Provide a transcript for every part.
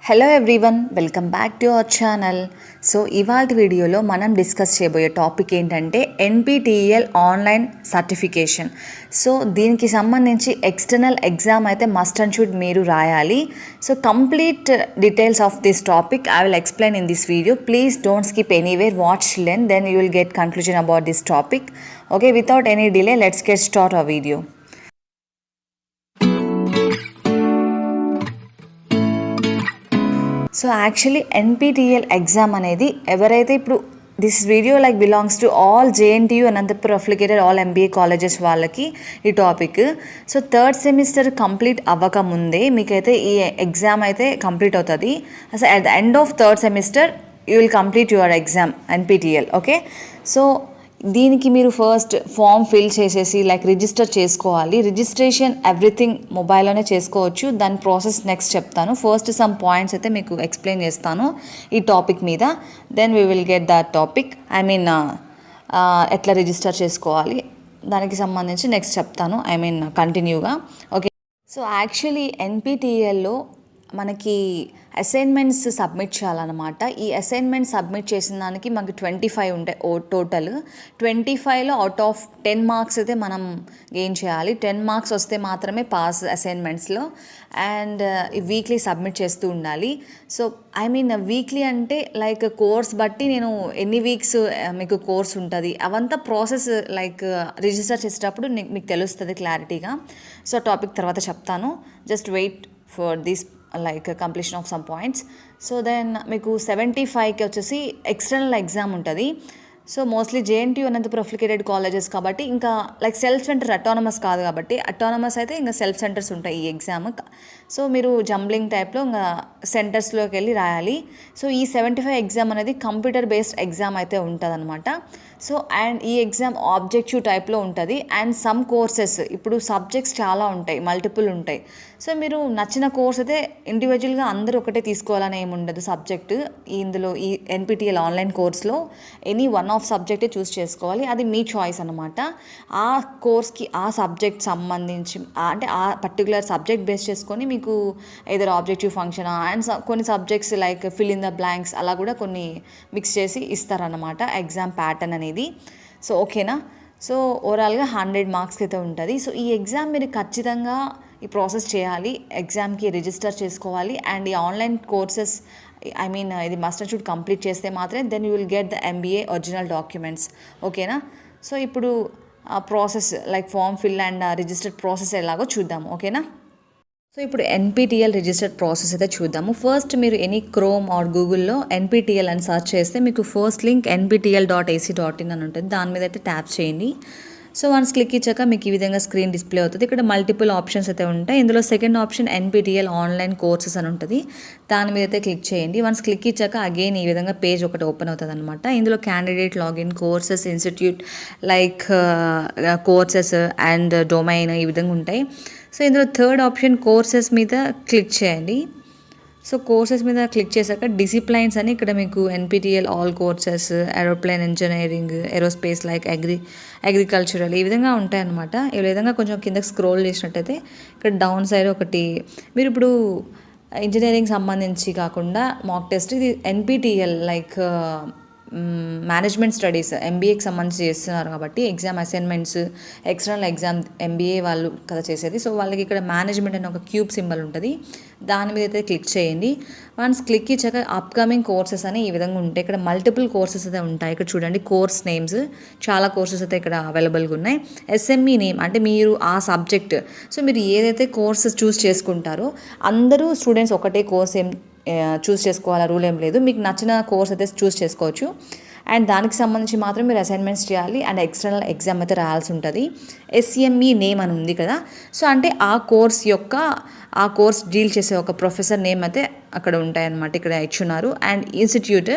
Hello everyone, welcome back to our channel. So ఇవాళ వీడియోలో మనం డిస్కస్ చేయబోయే టాపిక్ ఏంటంటే ఎన్పిటిఈఎల్ ఆన్లైన్ సర్టిఫికేషన్. సో దీనికి సంబంధించి ఎక్స్టర్నల్ ఎగ్జామ్ అయితే మస్ట్ అండ్ షుడ్ మీరు రాయాలి. So complete details of this topic I will explain in this video. Please don't skip anywhere, watch length, then you will get conclusion about this topic. Okay, without any delay let's get start our video. So actually NPTEL exam అనేది ఎవరైతే ఇప్పుడు this video belongs to all JNTU Anantapuram affiliated all MBA colleges వాళ్ళకి ఈ topic. So third semester complete అవ్వకముందే మీకైతే ఈ exam అయితే complete అవుతుంది. అసలు at the end of third semester you will complete your exam NPTEL. Okay, so దీనికి మీరు ఫస్ట్ ఫామ్ ఫిల్ చేసేసి రిజిస్టర్ చేసుకోవాలి. రిజిస్ట్రేషన్ ఎవ్రీథింగ్ మొబైల్లోనే చేసుకోవచ్చు. దాని ప్రాసెస్ నెక్స్ట్ చెప్తాను. ఫస్ట్ సమ్ పాయింట్స్ అయితే మీకు ఎక్స్ప్లెయిన్ చేస్తాను ఈ టాపిక్ మీద. Then we will get that topic, ఎట్లా రిజిస్టర్ చేసుకోవాలి దానికి సంబంధించి నెక్స్ట్ చెప్తాను, కంటిన్యూగా. ఓకే, సో యాక్చువల్లీ ఎన్పిటిఎల్లో మనకి అసైన్మెంట్స్ సబ్మిట్ చేయాలన్నమాట. ఈ అసైన్మెంట్ సబ్మిట్ చేసిన దానికి మనకి 25 ఉంటాయి టోటల్. 25లో అవుట్ ఆఫ్ 10 మార్క్స్ అయితే మనం గెయిన్ చేయాలి. 10 మార్క్స్ వస్తే మాత్రమే పాస్ అసైన్మెంట్స్లో. అండ్ వీక్లీ సబ్మిట్ చేస్తూ ఉండాలి. సో వీక్లీ అంటే కోర్స్ బట్టి నేను ఎన్ని వీక్స్ మీకు కోర్స్ ఉంటుంది అవంతా ప్రాసెస్ రిజిస్టర్ చేసేటప్పుడు మీకు తెలుస్తుంది క్లారిటీగా. సో టాపిక్ తర్వాత చెప్తాను. Just wait for this completion of some points. So then మీకు 75కి వచ్చేసి ఎక్స్టర్నల్ ఎగ్జామ్ ఉంటుంది. So mostly JNTU Anantapuram affiliated colleges కాబట్టి ఇంకా సెల్ఫ్ సెంటర్ అటానమస్ కాదు కాబట్టి, అటానమస్ అయితే ఇంకా సెల్ఫ్ సెంటర్స్ ఉంటాయి ఈ ఎగ్జామ్. సో మీరు జంబ్లింగ్ టైప్లో ఇంకా సెంటర్స్లోకి వెళ్ళి రాయాలి. సో ఈ 75 ఎగ్జామ్ అనేది కంప్యూటర్ బేస్డ్ ఎగ్జామ్ అయితే ఉంటుంది అనమాట. సో అండ్ ఈ ఎగ్జామ్ ఆబ్జెక్టివ్ టైప్లో ఉంటుంది. అండ్ సమ్ కోర్సెస్ ఇప్పుడు సబ్జెక్ట్స్ చాలా ఉంటాయి, మల్టిపుల్ ఉంటాయి. సో మీరు నచ్చిన కోర్స్ అయితే ఇండివిజువల్గా అందరూ ఒకటే తీసుకోవాలని ఏమి ఉండదు సబ్జెక్టు. ఇందులో ఈ ఎన్పిటిఎల్ ఆన్లైన్ కోర్స్లో ఎనీ వన్ ఆఫ్ సబ్జెక్టే చూస్ చేసుకోవాలి. అది మీ చాయిస్ అనమాట. ఆ కోర్స్కి ఆ సబ్జెక్ట్ సంబంధించి అంటే ఆ పర్టికులర్ సబ్జెక్ట్ బేస్ చేసుకొని మీకు ఏదైనా ఆబ్జెక్టివ్ ఫంక్షన్ అండ్ కొన్ని subjects fill in the blanks అలా కూడా కొన్ని మిక్స్ చేసి ఇస్తారన్నమాట ఎగ్జామ్ ప్యాటర్న్ అనేది. సో ఓకేనా, సో ఓవరాల్గా 100 మార్క్స్కి అయితే ఉంటుంది. సో ఈ ఎగ్జామ్ మీరు ఖచ్చితంగా ఈ ప్రాసెస్ చేయాలి. ఎగ్జామ్కి రిజిస్టర్ చేసుకోవాలి. అండ్ ఈ ఆన్లైన్ కోర్సెస్ ఇది మస్ట్ అండ్ షుడ్ కంప్లీట్ చేస్తే మాత్రమే then you will get the MBA original documents. ఓకేనా, సో ఇప్పుడు process form fill and registered process ఎలాగో చూద్దాము. ఓకేనా, సో ఇప్పుడు ఎన్పిటిఎల్ రిజిస్టర్డ్ ప్రాసెస్ అయితే చూద్దాము. ఫస్ట్ మీరు ఎనీ క్రోమ్ ఆర్ గూగుల్లో ఎన్పిటిఎల్ అని సర్చ్ చేస్తే మీకు ఫస్ట్ లింక్ nptl.ac.in అని ఉంటుంది. దాని మీద అయితే ట్యాప్ చేయండి. సో వన్స్ క్లిక్ ఇచ్చాక మీకు ఈ విధంగా స్క్రీన్ డిస్ప్లే అవుతుంది. ఇక్కడ మల్టిపుల్ ఆప్షన్స్ అయితే ఉంటాయి. ఇందులో second option NPTEL online courses అని ఉంటుంది. దాని మీద అయితే క్లిక్ చేయండి. వన్స్ క్లిక్ ఇచ్చాక అగైన్ ఈ విధంగా పేజ్ ఒకటి ఓపెన్ అవుతుంది అనమాట. ఇందులో candidate login, courses, institute courses and domain ఈ విధంగా ఉంటాయి. సో ఇందులో థర్డ్ ఆప్షన్ కోర్సెస్ మీద క్లిక్ చేయండి. సో కోర్సెస్ మీద క్లిక్ చేశాక డిసిప్లైన్స్ అని ఇక్కడ మీకు NPTEL all courses, aeroplane engineering, aerospace agricultural ఈ విధంగా ఉంటాయి అన్నమాట. ఈ విధంగా కొంచెం కిందకి స్క్రోల్ చేసినట్టయితే ఇక్కడ డౌన్ సైడ్ ఒకటి మీరు ఇప్పుడు ఇంజనీరింగ్ సంబంధించి కాకుండా మాక్ టెస్ట్, ఇది ఎన్పిటిఎల్ మేనేజ్మెంట్ స్టడీస్ ఎంబీఏకి సంబంధించి చేస్తున్నారు కాబట్టి exam assignments external exam MBA వాళ్ళు కదా చేసేది. సో వాళ్ళకి ఇక్కడ మేనేజ్మెంట్ అనే ఒక క్యూబ్ సింబల్ ఉంటుంది. దాని మీద అయితే క్లిక్ చేయండి. వన్స్ క్లిక్ ఇచ్చాక అప్కమింగ్ కోర్సెస్ అని ఈ విధంగా ఉంటాయి. ఇక్కడ మల్టిపుల్ కోర్సెస్ అయితే ఉంటాయి. ఇక్కడ చూడండి కోర్స్ నేమ్స్, చాలా కోర్సెస్ అయితే ఇక్కడ అవైలబుల్గా ఉన్నాయి. ఎస్ఎంఈ నేమ్ అంటే మీరు ఆ సబ్జెక్ట్, సో మీరు ఏదైతే కోర్సెస్ చూస్ చేసుకుంటారో అందరూ స్టూడెంట్స్ ఒకటే కోర్స్ చూస్ చేసుకోవాలా రూల్ ఏం లేదు. మీకు నచ్చిన కోర్స్ అయితే చూస్ చేసుకోవచ్చు. అండ్ దానికి సంబంధించి మాత్రం మీరు అసైన్మెంట్స్ చేయాలి. అండ్ ఎక్స్టర్నల్ ఎగ్జామ్ అయితే రాయాల్సి ఉంటుంది. ఎస్ఎంఈ నేమ్ అని ఉంది కదా, సో అంటే ఆ కోర్స్ డీల్ చేసే ఒక ప్రొఫెసర్ నేమ్ అయితే అక్కడ ఉంటాయన్నమాట. ఇక్కడ ఇచ్చున్నారు. అండ్ ఇన్స్టిట్యూట్,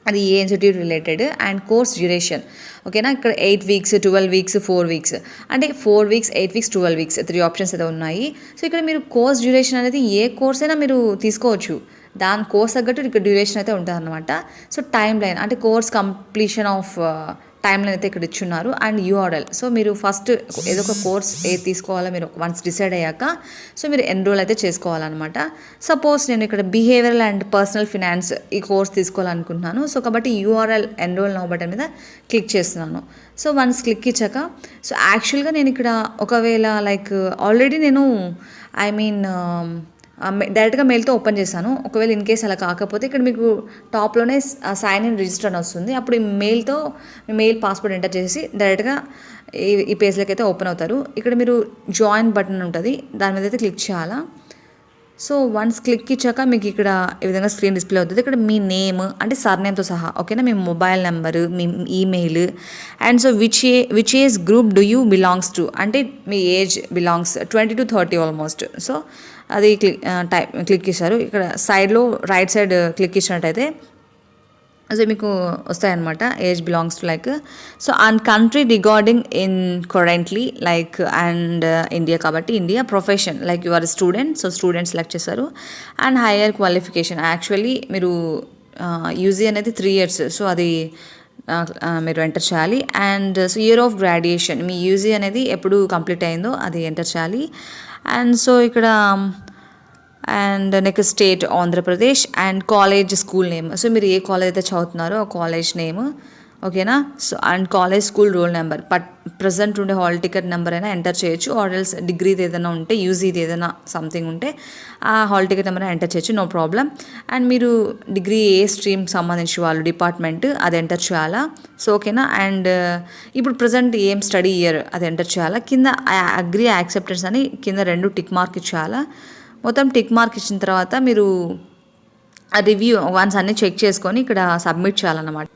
అది ఏ institute related, and course duration. ఓకేనా, ఇక్కడ 8 వీక్స్, 12 వీక్స్, 4 వీక్స్ అంటే 4 వీక్స్, 8 వీక్స్, 12 వీక్స్ 3 ఆప్షన్స్ అయితే ఉన్నాయి. సో ఇక్కడ మీరు కోర్స్ డ్యూరేషన్ అనేది ఏ కోర్స్ అయినా మీరు తీసుకోవచ్చు. దాని కోర్స్ తగ్గట్టు ఇక్కడ డ్యూరేషన్ అయితే ఉంటుంది అనమాట. సో టైం లైన్ అంటే కోర్స్ కంప్లీషన్ ఆఫ్ టైంలో అయితే ఇక్కడ ఇచ్చున్నారు. And URL. సో మీరు ఫస్ట్ ఏదో ఒక కోర్స్ ఏది తీసుకోవాలో మీరు వన్స్ డిసైడ్ అయ్యాక సో మీరు ఎన్రోల్ అయితే చేసుకోవాలన్నమాట. సపోజ్ నేను ఇక్కడ బిహేవియరల్ అండ్ పర్సనల్ ఫినాన్స్ ఈ కోర్స్ తీసుకోవాలనుకుంటున్నాను. సో కాబట్టి యూఆర్ఎల్ ఎన్రోల్ నౌ బటన్ మీద క్లిక్ చేస్తున్నాను. సో వన్స్ క్లిక్ ఇచ్చాక సో యాక్చువల్గా నేను ఇక్కడ ఒకవేళ లైక్ ఆల్రెడీ నేను డైరెక్ట్గా మెయిల్తో ఓపెన్ చేశాను. ఒకవేళ ఇన్ కేస్ అలా కాకపోతే ఇక్కడ మీకు టాప్లోనే సైన్ ఇన్ రిజిస్టర్ అని వస్తుంది. అప్పుడు ఈ మెయిల్తో మీ మెయిల్ పాస్వర్డ్ ఎంటర్ చేసి డైరెక్ట్గా ఈ పేజ్లోకి అయితే ఓపెన్ అవుతారు. ఇక్కడ మీరు జాయిన్ బటన్ ఉంటుంది, దాని మీద అయితే క్లిక్ చేయాలా. సో వన్స్ క్లిక్ ఇచ్చాక మీకు ఇక్కడ ఈ విధంగా స్క్రీన్ డిస్ప్లే అవుతుంది. ఇక్కడ మీ నేమ్ అంటే సర్నేమ్తో సహా, ఓకేనా, మీ మొబైల్ నెంబరు, మీ email, and so which age group do you belongs to, అంటే మీ age belongs 20 to 30 almost. So అది క్లిక్ ఇచ్చారు. ఇక్కడ సైడ్లో రైట్ సైడ్ క్లిక్ ఇచ్చినట్టయితే సో మీకు వస్తాయన్నమాట. Age belongs to like so and country regarding in currently like and India కాబట్టి India, profession like you are student, so student select చేశారు. And higher qualification actually మీరు UG అనేది 3 years, so అది మీరు enter చేయాలి. And so year of graduation, me UG అనేది ఎప్పుడు complete అయిందో అది ఎంటర్ చేయాలి. అండ్ సో ఇక్కడ and next state Andhra Pradesh, and college school name, so మీరు ఏ కాలేజ్ అయితే చదువుతున్నారో ఆ కాలేజ్ నేమ్, ఓకేనా. So and college school roll number, present ఉండే హాల్ టికెట్ నెంబర్ అయినా ఎంటర్ చేయొచ్చు, ఆర్ఎల్స్ డిగ్రీది ఏదైనా ఉంటే, యూజీది ఏదైనా సంథింగ్ ఉంటే ఆ హాల్ టికెట్ నెంబర్ ఎంటర్ చేయొచ్చు, నో ప్రాబ్లం. అండ్ మీరు డిగ్రీ ఏ స్ట్రీమ్ సంబంధించి వాళ్ళు డిపార్ట్మెంట్ అది ఎంటర్ చేయాలా, సో ఓకేనా. అండ్ ఇప్పుడు ప్రజెంట్ ఏం స్టడీ ఇయర్ అది ఎంటర్ చేయాలా. కింద అగ్రీ యాక్సెప్టెన్స్ అని కింద 2 టిక్ మార్క్ ఇచ్చేయాలా. మొత్తం టిక్ మార్క్ ఇచ్చిన తర్వాత మీరు ఆ రివ్యూ వన్స్ అన్నీ చెక్ చేసుకొని ఇక్కడ సబ్మిట్ చేయాలన్నమాట.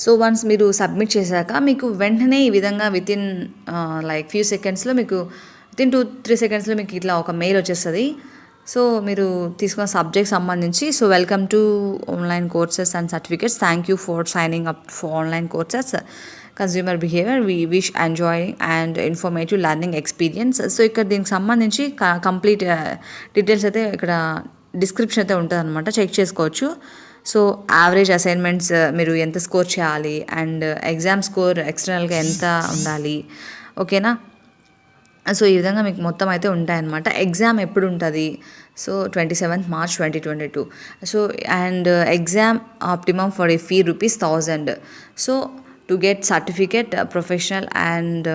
సో వన్స్ మీరు సబ్మిట్ చేశాక మీకు వెంటనే ఈ విధంగా వితిన్ లైక్ ఫ్యూ సెకండ్స్లో మీకు వితిన్ 2-3 secondsలో మీకు ఇట్లా ఒక మెయిల్ వచ్చేస్తుంది. సో మీరు తీసుకున్న సబ్జెక్ట్ సంబంధించి so welcome to online courses and certificates, thank you for signing up for online courses, consumer behaviour, we wish enjoying and informative learning experience. So ఇక్కడ దీనికి సంబంధించి కంప్లీట్ డీటెయిల్స్ అయితే ఇక్కడ డిస్క్రిప్షన్ అయితే ఉంటుంది అనమాట, చెక్ చేసుకోవచ్చు. సో యావరేజ్ అసైన్మెంట్స్ మీరు ఎంత స్కోర్ చేయాలి, అండ్ ఎగ్జామ్ స్కోర్ ఎక్స్టర్నల్గా ఎంత ఉండాలి, ఓకేనా. సో ఈ విధంగా మీకు మొత్తం అయితే ఉంటాయన్నమాట. ఎగ్జామ్ ఎప్పుడు ఉంటుంది, so 27th March 2022. So and exam optimum for a fee ₹1000. So to get certificate professional and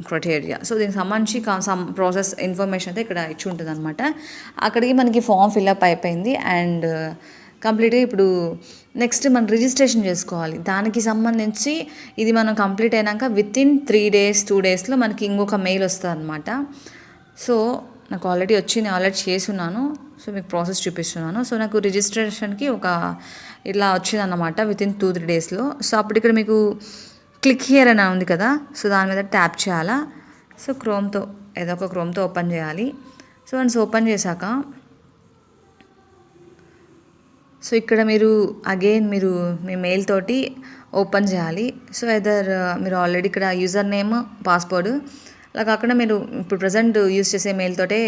criteria. So దీనికి సంబంధించి సమ్ ప్రాసెస్ ఇన్ఫర్మేషన్ అయితే ఇక్కడ ఇచ్చి ఉంటుంది అనమాట. అక్కడికి మనకి ఫామ్ ఫిల్అప్ అయిపోయింది. అండ్ కంప్లీట్గా ఇప్పుడు నెక్స్ట్ మనం రిజిస్ట్రేషన్ చేసుకోవాలి. దానికి సంబంధించి ఇది మనం కంప్లీట్ అయినాక వితిన్ 3 days 2 daysలో మనకి ఇంకొక మెయిల్ వస్తుంది అనమాట. సో నాకు ఆల్రెడీ వచ్చింది, ఆల్రెడీ చేసున్నాను. సో మీకు ప్రాసెస్ చూపిస్తున్నాను. సో నాకు రిజిస్ట్రేషన్కి ఒక ఇట్లా వచ్చిందన్నమాట వితిన్ 2-3 daysలో. సో అప్పుడు ఇక్కడ మీకు క్లిక్ హియర్ అని ఉంది కదా, సో దాని మీద ట్యాప్ చేయాలా. సో క్రోమ్తో ఏదో ఒక క్రోమ్తో ఓపెన్ చేయాలి. సో వన్స్ ఓపెన్ చేశాక సో ఇక్కడ మీరు అగైన్ మీరు మీ మెయిల్ తోటి ఓపెన్ చేయాలి. సో ఎదర్ మీరు ఆల్రెడీ ఇక్కడ యూజర్ నేమ్, పాస్వర్డ్ అలా కాకుండా మీరు ఇప్పుడు ప్రజెంట్ యూజ్ చేసే మెయిల్ తోటే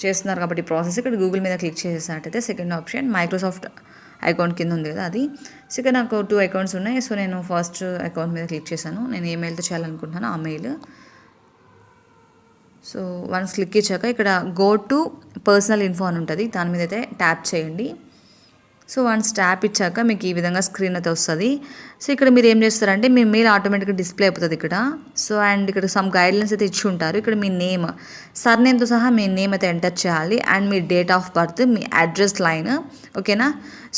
చేస్తున్నారు కాబట్టి ప్రాసెస్ ఇక్కడ గూగుల్ మీద క్లిక్ చేసేటట్టయితే సెకండ్ ఆప్షన్ మైక్రోసాఫ్ట్ అకౌంట్ కింద ఉంది కదా అది. సో ఇక్కడ నాకు 2 accounts ఉన్నాయి. సో నేను ఫస్ట్ అకౌంట్ మీద క్లిక్ చేశాను, నేను ఏ మెయిల్తో చేయాలనుకుంటున్నాను ఆ మెయిల్. సో వన్స్ క్లిక్ ఇచ్చాక ఇక్కడ గో టు పర్సనల్ ఇన్ఫో అని ఉంటుంది, దాని మీద అయితే ట్యాప్ చేయండి. సో వన్స్ ట్యాప్ ఇచ్చాక మీకు ఈ విధంగా స్క్రీన్ అయితే వస్తుంది. సో ఇక్కడ మీరు ఏం చేస్తారంటే మీ మెయిల్ ఆటోమేటిక్గా డిస్ప్లే అయిపోతుంది ఇక్కడ. సో అండ్ ఇక్కడ సమ్ గైడ్లైన్స్ అయితే ఇచ్చి ఉంటారు. ఇక్కడ మీ నేమ్, సర్నేమ్తో సహా మీ నేమ్ అయితే ఎంటర్ చేయాలి. And me date of birth, me address line, ఓకేనా.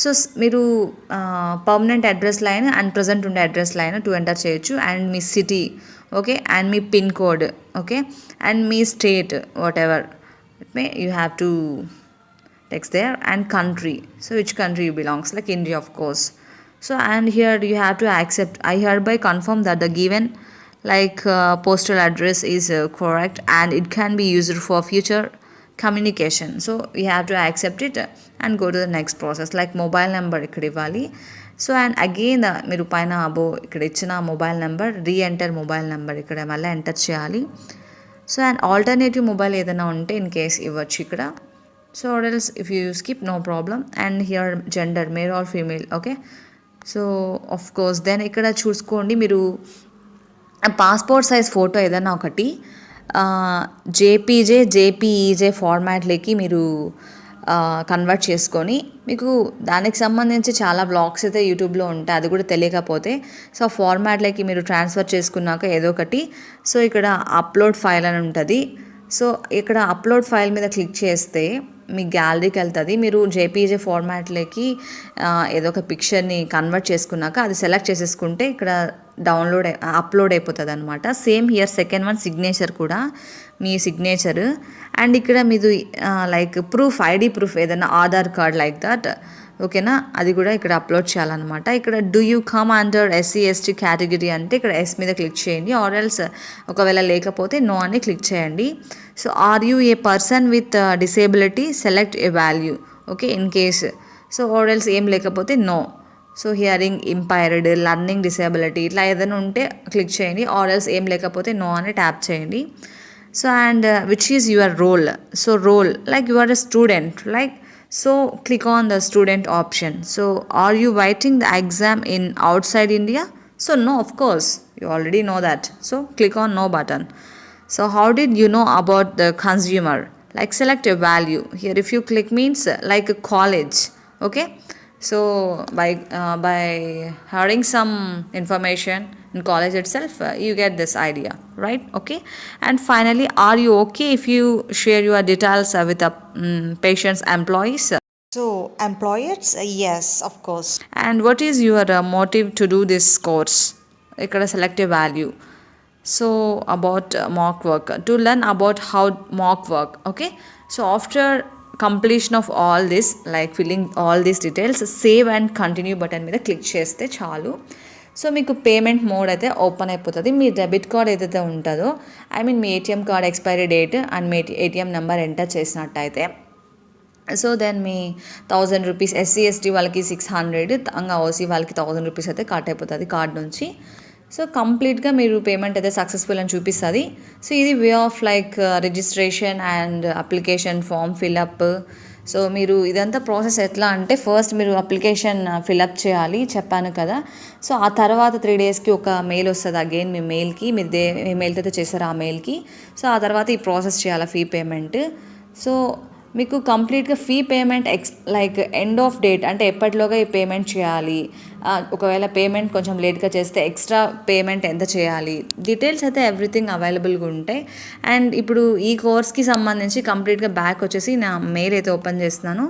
సో మీరు permanent address line and present ఉండే అడ్రస్ లైన్ 2 ఎంటర్ చేయొచ్చు. And me city, okay, and me pin code, okay, and me state what ever it may you have to text there, and country, so which country you belongs, like India of course. So and here you have to accept, I hereby confirm that the given like postal address is correct and it can be used for future communication. So you have to accept it and go to the next process, like mobile number ikkada ivvali. So and again మీరు పైన అబో ఇక్కడ ఇచ్చిన mobile number re-enter mobile number ఇక్కడ మళ్ళీ enter చేయాలి. So and alternative mobile ఏదైనా ఉంటే in case ఇవ్వచ్చు ఇక్కడ. So or else if you skip, no problem. And here gender, male or female, okay. So of course then ఇక్కడ చూసుకోండి, మీరు పాస్పోర్ట్ సైజ్ ఫోటో ఏదైనా ఒకటి జేపీఈజే ఫార్మాట్లోకి మీరు కన్వర్ట్ చేసుకొని, మీకు దానికి సంబంధించి చాలా బ్లాగ్స్ అయితే యూట్యూబ్లో ఉంటాయి, అది కూడా తెలియకపోతే సో ఫార్మాట్లోకి మీరు ట్రాన్స్ఫర్ చేసుకున్నాక ఏదో ఒకటి, సో ఇక్కడ అప్లోడ్ ఫైల్ అని ఉంటుంది. సో ఇక్కడ అప్లోడ్ ఫైల్ మీద క్లిక్ చేస్తే మీ గ్యాలరీకి వెళ్తుంది. మీరు జేపీజే ఫార్మాట్లోకి ఏదో ఒక పిక్చర్ని కన్వర్ట్ చేసుకున్నాక అది సెలెక్ట్ చేసేసుకుంటే ఇక్కడ అప్లోడ్ అయిపోతుంది అనమాట. Same here second one signature కూడా మీ సిగ్నేచర్, అండ్ ఇక్కడ మీది లైక్ ప్రూఫ్, ఐడి ప్రూఫ్ ఏదైనా ఆధార్ కార్డ్ లైక్ దట్, ఓకేనా, అది కూడా ఇక్కడ అప్లోడ్ చేయాలన్నమాట. ఇక్కడ do you come under SC/ST category అంటే ఇక్కడ ఎస్ మీద క్లిక్ చేయండి, ఆర్ ఎల్స్ ఒకవేళ లేకపోతే నో అని క్లిక్ చేయండి. So are you a person with disability, select a value, okay, in case. So or else ఏం లేకపోతే no. So hearing impaired, learning disability ఇట్లా ఏదైనా ఉంటే క్లిక్ చేయండి, ఆర్ ఎల్స్ ఏం లేకపోతే నో అని ట్యాప్ చేయండి. So and which is your role, so role like you are a student, like so click on the student option. So are you writing the exam in outside India? So no, of course you already know that, so click on no button. So how did you know about the consumer, like select a value here. If you click means like a college, okay. So by hearing some information in college itself, you get this idea, right? Okay. And finally, are you okay if you share your details with the patient's employees? So employers, yes, of course. And what is your motive to do this course? Ikkada select a value. So about mock work, to learn about how mock work, okay. So after completion of all this, like filling all these details, save and continue button మీద click చేస్తే చాలు. So మీకు payment mode అయితే open అయిపోతుంది. మీ debit card ఏదైతే ఉంటుందో, మీ ATM card expiry date and మీ ఏటీఎం నెంబర్ ఎంటర్ చేసినట్టయితే, సో దెన్ మీ 1000 రూపీస్, SC/ST వాళ్ళకి 600, ఇంకా ఓసీ వాళ్ళకి 1000 రూపీస్ అయితే కట్ అయిపోతుంది కార్డ్ నుంచి. సో కంప్లీట్గా మీరు పేమెంట్ అయితే సక్సెస్ఫుల్ అని చూపిస్తుంది. సో ఇది way of like registration and application form fill up. So మీరు ఇదంతా ప్రాసెస్ ఎట్లా అంటే, ఫస్ట్ మీరు అప్లికేషన్ ఫిల్అప్ చేయాలి చెప్పాను కదా. సో ఆ తర్వాత 3 డేస్కి ఒక మెయిల్ వస్తుంది అగైన్ మీ మెయిల్కి, మీరు ఏ మెయిల్తో అయితే చేస్తారో ఆ మెయిల్కి. సో ఆ తర్వాత ఈ ప్రాసెస్ చేయాలి ఫీ పేమెంట్. సో మీకు కంప్లీట్గా fee payment like end of date అంటే ఎప్పటిలోగా ఈ పేమెంట్ చేయాలి, ఒకవేళ పేమెంట్ కొంచెం లేట్గా చేస్తే ఎక్స్ట్రా పేమెంట్ ఎంత చేయాలి, డీటెయిల్స్ అయితే ఎవ్రీథింగ్ అవైలబుల్గా ఉంటాయి. అండ్ ఇప్పుడు ఈ కోర్స్కి సంబంధించి కంప్లీట్గా బ్యాక్ వచ్చేసి నా మెయిల్ అయితే ఓపెన్ చేస్తున్నాను.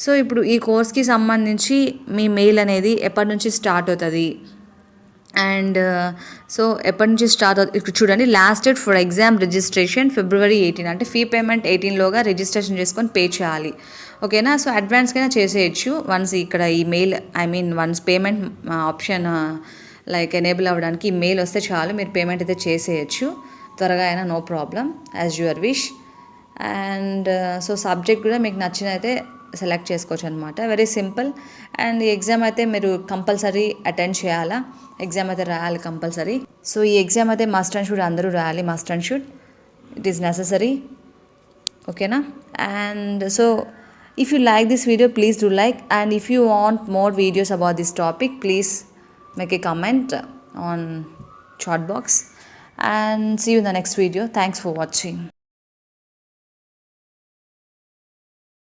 సో ఇప్పుడు ఈ కోర్స్కి సంబంధించి మీ మెయిల్ అనేది ఎప్పటి నుంచి స్టార్ట్ అవుతుంది, అండ్ సో ఎప్పటి నుంచి స్టార్ట్ అవుతుంది ఇక్కడ చూడండి. Last date for exam registration February 18, అంటే ఫీ పేమెంట్ 18లోగా రిజిస్ట్రేషన్ చేసుకొని పే చేయాలి, ఓకేనా. సో అడ్వాన్స్కైనా చేసేయచ్చు వన్స్ ఇక్కడ ఈ mail once payment option like enable అవ్వడానికి ఈ మెయిల్ వస్తే చాలు, మీరు పేమెంట్ అయితే చేసేయచ్చు త్వరగా అయినా, no problem, as your wish. And so subject కూడా మీకు నచ్చిన అయితే సెలెక్ట్ చేసుకోవచ్చు అనమాట, వెరీ సింపుల్. అండ్ ఈ ఎగ్జామ్ అయితే మీరు కంపల్సరీ అటెండ్ చేయాలా, ఎగ్జామ్ అయితే రాయాలి కంపల్సరీ. సో ఈ ఎగ్జామ్ అయితే మస్ట్ అండ్ షుడ్ అందరూ రాయాలి, must and should, it is necessary, ఓకేనా. And so if you like this video, please do like, and if you want more videos about this topic, please make a comment on chat box, and see you in the next video. Thanks for watching.